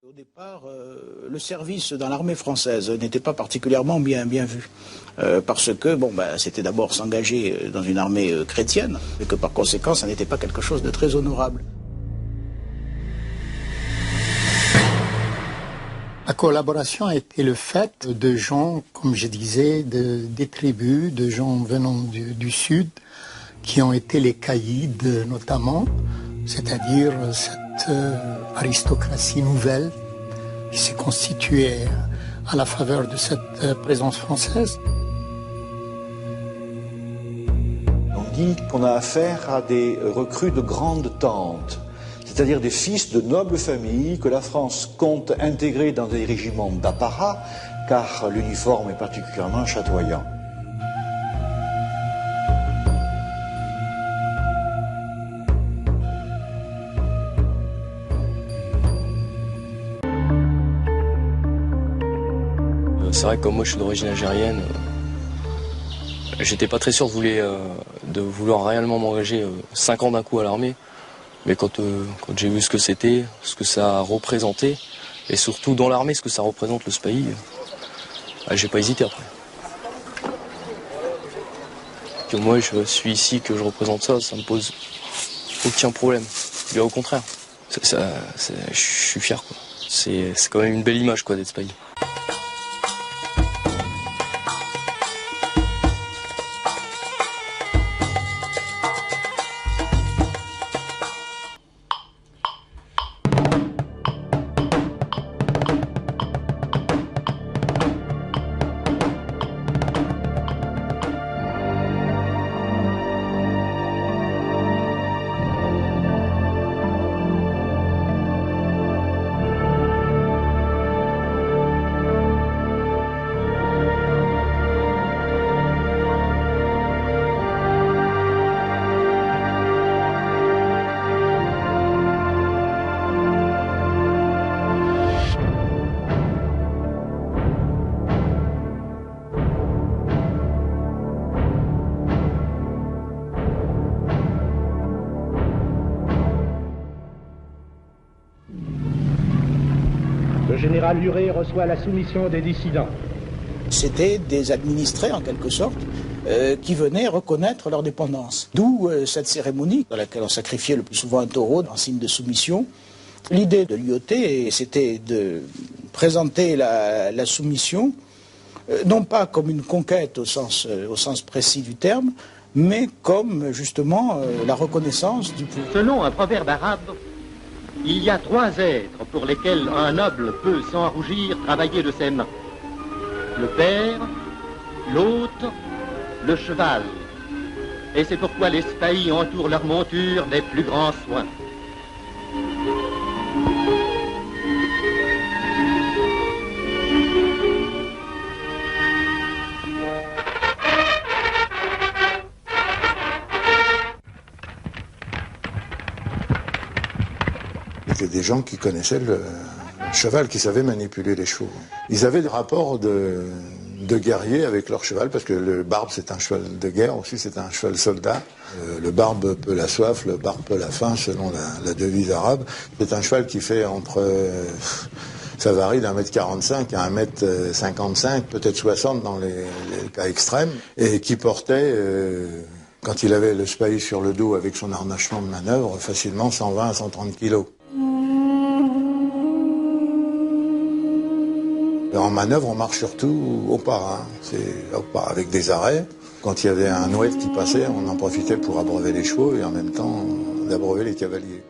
Au départ, le service dans l'armée française n'était pas particulièrement bien vu, parce que c'était d'abord s'engager dans une armée chrétienne, et que par conséquent, ça n'était pas quelque chose de très honorable. La collaboration a été le fait de gens, comme je disais, des tribus, de gens venant du sud, qui ont été les caïds notamment, c'est-à-dire cette aristocratie nouvelle qui s'est constituée à la faveur de cette présence française. On dit qu'on a affaire à des recrues de grandes tentes, c'est-à-dire des fils de nobles familles que la France compte intégrer dans des régiments d'apparat, car l'uniforme est particulièrement chatoyant. C'est vrai que comme moi je suis d'origine algérienne, j'étais pas très sûr de vouloir réellement m'engager 5 ans d'un coup à l'armée. Mais quand j'ai vu ce que c'était, ce que ça représentait, et surtout dans l'armée ce que ça représente le SPAI, j'ai pas hésité après. Que moi je suis ici, que je représente ça, ça me pose aucun problème. Bien au contraire, je suis fier quoi. C'est quand même une belle image quoi d'être SPAI. Le général Huré reçoit la soumission des dissidents. C'était des administrés, en quelque sorte, qui venaient reconnaître leur dépendance. D'où cette cérémonie, dans laquelle on sacrifiait le plus souvent un taureau en signe de soumission. L'idée de l'IOT, c'était de présenter la soumission, non pas comme une conquête au sens précis du terme, mais comme, justement, la reconnaissance du pouvoir. Selon un proverbe arabe, il y a 3 êtres pour lesquels un noble peut sans rougir travailler de ses mains. Le père, l'hôte, le cheval. Et c'est pourquoi les spahis entourent leur monture des plus grands soins. C'était des gens qui connaissaient le cheval, qui savaient manipuler les chevaux. Ils avaient des rapports de guerriers avec leur cheval, parce que le barbe c'est un cheval de guerre aussi, c'est un cheval soldat. Le barbe peut la soif, le barbe peut la faim, selon la devise arabe. C'est un cheval qui fait ça varie d'1,45 m à 1,55 m, peut-être 60 dans les cas extrêmes, et qui portait, quand il avait le SPAI sur le dos avec son harnachement de manœuvre, facilement 120 à 130 kilos. En manœuvre, on marche surtout au pas, au pas, avec des arrêts. Quand il y avait un oued qui passait, on en profitait pour abreuver les chevaux et en même temps d'abreuver les cavaliers.